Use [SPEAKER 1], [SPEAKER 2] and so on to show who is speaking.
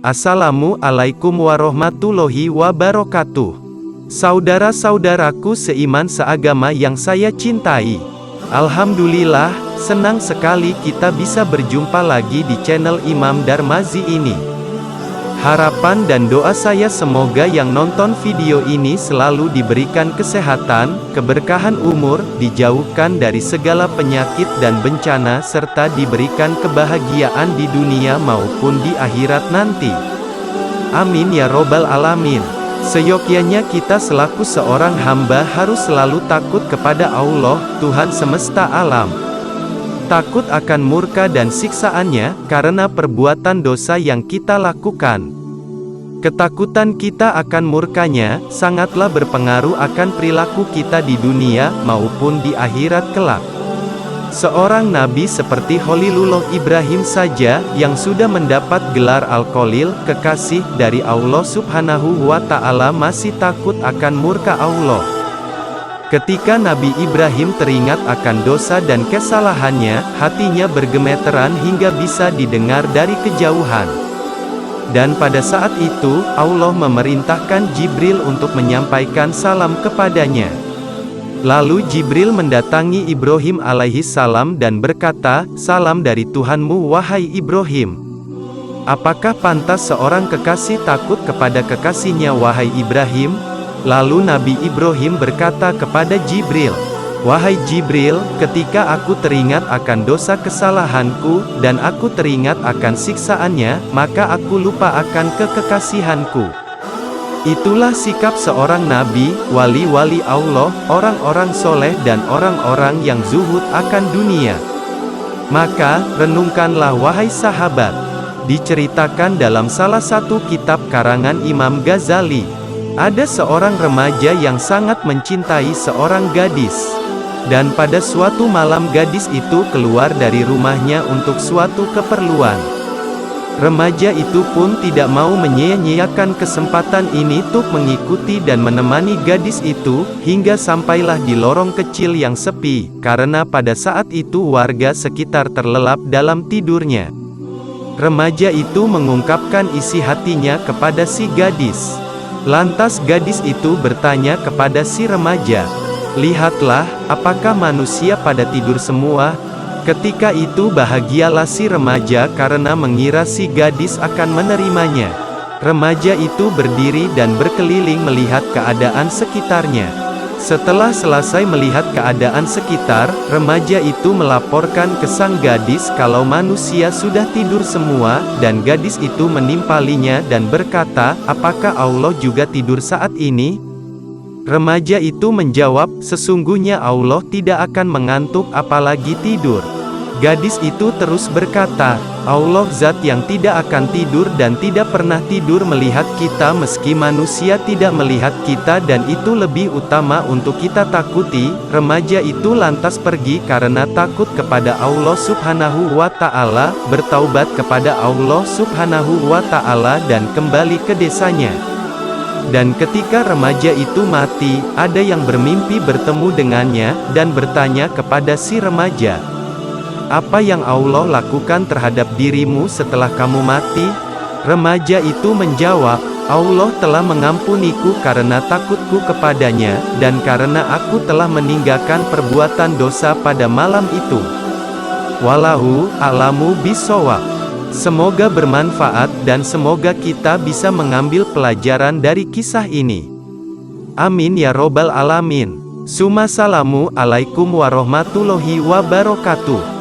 [SPEAKER 1] Assalamualaikum warahmatullahi wabarakatuh. Saudara-saudaraku seiman seagama yang saya cintai. Alhamdulillah, senang sekali kita bisa berjumpa lagi di channel Imam Darmazi ini. Harapan dan doa saya semoga yang nonton video ini selalu diberikan kesehatan, keberkahan umur, dijauhkan dari segala penyakit dan bencana serta diberikan kebahagiaan di dunia maupun di akhirat nanti. Amin ya robbal alamin. Seyogyanya kita selaku seorang hamba harus selalu takut kepada Allah, Tuhan semesta alam. Takut akan murka dan siksaannya, karena perbuatan dosa yang kita lakukan. Ketakutan kita akan murkanya, sangatlah berpengaruh akan perilaku kita di dunia, maupun di akhirat kelak. Seorang nabi seperti Khalilullah Ibrahim saja, yang sudah mendapat gelar Al-Khalil, kekasih dari Allah Subhanahu wa Ta'ala, masih takut akan murka Allah. Ketika Nabi Ibrahim teringat akan dosa dan kesalahannya, hatinya bergemeteran hingga bisa didengar dari kejauhan. Dan pada saat itu, Allah memerintahkan Jibril untuk menyampaikan salam kepadanya. Lalu Jibril mendatangi Ibrahim alaihi salam dan berkata, "Salam dari Tuhanmu wahai Ibrahim." Apakah pantas seorang kekasih takut kepada kekasihnya wahai Ibrahim? Lalu Nabi Ibrahim berkata kepada Jibril, "Wahai Jibril, ketika aku teringat akan dosa kesalahanku, dan aku teringat akan siksaannya, maka aku lupa akan kekasihku." Itulah sikap seorang nabi, wali-wali Allah, orang-orang soleh dan orang-orang yang zuhud akan dunia. Maka, renungkanlah wahai sahabat. Diceritakan dalam salah satu kitab karangan Imam Ghazali. Ada seorang remaja yang sangat mencintai seorang gadis. Dan pada suatu malam gadis itu keluar dari rumahnya untuk suatu keperluan. Remaja itu pun tidak mau menyia-nyiakan kesempatan ini untuk mengikuti dan menemani gadis itu, hingga sampailah di lorong kecil yang sepi, karena pada saat itu warga sekitar terlelap dalam tidurnya. Remaja itu mengungkapkan isi hatinya kepada si gadis. Lantas gadis itu bertanya kepada si remaja, "Lihatlah, apakah manusia pada tidur semua?" Ketika itu bahagialah si remaja karena mengira si gadis akan menerimanya. Remaja itu berdiri dan berkeliling melihat keadaan sekitarnya. Setelah selesai melihat keadaan sekitar, remaja itu melaporkan ke sang gadis kalau manusia sudah tidur semua, dan gadis itu menimpalinya dan berkata, "Apakah Allah juga tidur saat ini?" Remaja itu menjawab, "Sesungguhnya Allah tidak akan mengantuk apalagi tidur." Gadis itu terus berkata, "Allah zat yang tidak akan tidur dan tidak pernah tidur melihat kita meski manusia tidak melihat kita, dan itu lebih utama untuk kita takuti." Remaja itu lantas pergi karena takut kepada Allah Subhanahu wa Ta'ala, bertaubat kepada Allah Subhanahu wa Ta'ala dan kembali ke desanya. Dan ketika remaja itu mati, ada yang bermimpi bertemu dengannya, dan bertanya kepada si remaja, "Apa yang Allah lakukan terhadap dirimu setelah kamu mati?" Remaja itu menjawab, "Allah telah mengampuniku karena takutku kepadanya, dan karena aku telah meninggalkan perbuatan dosa pada malam itu." Wallahu a'lamu bishawab. Semoga bermanfaat dan semoga kita bisa mengambil pelajaran dari kisah ini. Amin ya robbal alamin. Assalamualaikum warahmatullahi wabarakatuh.